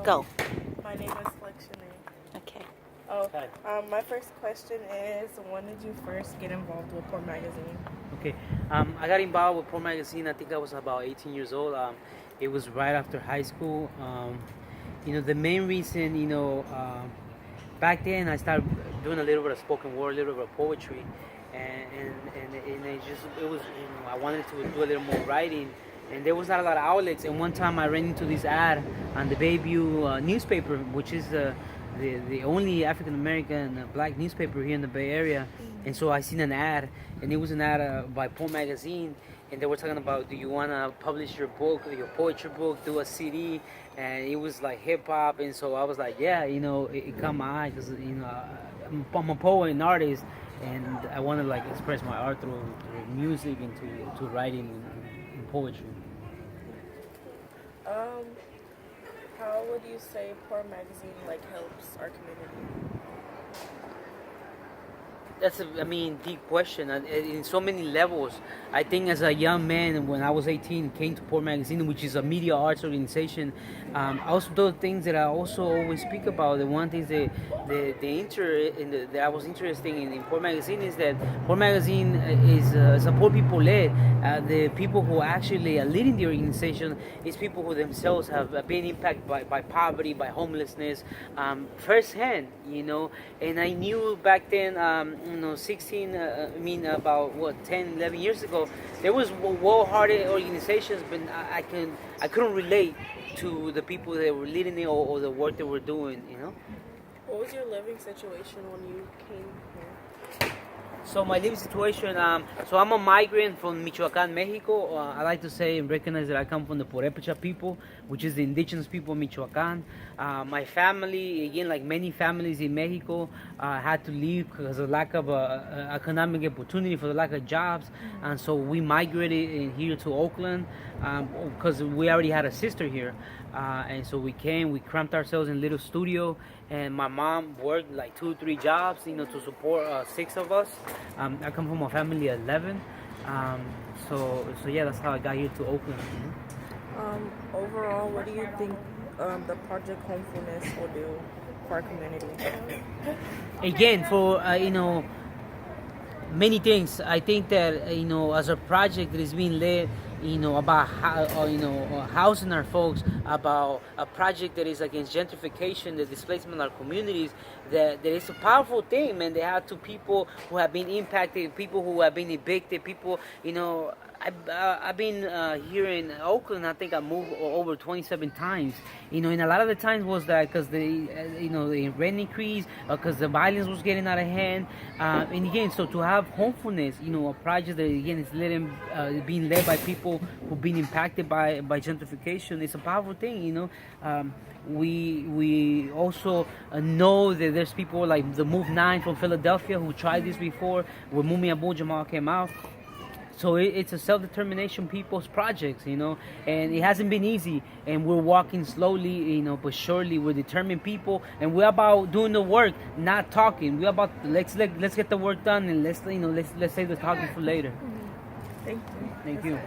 Go. My name is Flexionary. Okay. Oh, my first question is, when did you first get involved with Poor Magazine? Okay, I got involved with Poor Magazine. I think I was about 18 years old. It was right after high school. The main reason, back then I started doing a little bit of spoken word, a little bit of poetry, and it was, I wanted to do a little more writing, and there was not a lot of outlets. And one time I ran into this ad on the Bayview newspaper, which is the only African American black newspaper here in the Bay Area. And so I seen an ad, and it was an ad by Poor Magazine, and they were talking about, do you want to publish your book, your poetry book, do a CD? And it was like hip hop, and so I was like, yeah, it caught my eye, because I'm a poet and artist, and I want to like express my art through music and to writing and poetry. How would you say Poor Magazine helps our community? That's a deep question. In so many levels. I think as a young man, when I was 18, came to Poor Magazine, which is a media arts organization. Also, those things that I also always speak about. The one thing that I was interested in Poor Magazine is that Poor Magazine is a poor people led. The people who actually are leading the organization is people who themselves have been impacted by poverty, by homelessness, firsthand. And I knew back then. About 10, 11 years ago, there was well-hearted organizations, but I couldn't relate to the people that were leading it or the work that we're doing. What was your living situation when you came here? So my living situation, so I'm a migrant from Michoacan, Mexico. I like to say and recognize that I come from the Purépecha people, which is the indigenous people of Michoacan. My family, again, like many families in Mexico, had to leave because of lack of economic opportunity, for the lack of jobs. And so we migrated in here to Oakland because we already had a sister here. And so we cramped ourselves in a little studio, and my mom worked like 2-3 jobs, to support 6 of us. I come from a family of 11. So yeah, that's how I got here to Oakland. Overall, what do you think the project Homefulness will do for our community? Again, for many things. I think that as a project that is being led, about housing our folks, about a project that is against gentrification, the displacement of our communities, that is a powerful thing, man. They have to people who have been impacted, people who have been evicted, people, I've been here in Oakland. I think I moved over 27 times. And a lot of the times was that because the rent increase, because the violence was getting out of hand. And again, so to have Homefulness, a project that again is being led by people who've been impacted by gentrification, it's a powerful thing. We also know that there's people like the Move 9 from Philadelphia who tried this before, where Muteado Jamal came out. So it's a self-determination people's projects, and it hasn't been easy, and we're walking slowly, but surely. We're determined people, and we're about doing the work, not talking. We're about let's get the work done, and let's save the talking for later. Thank you. Thank you.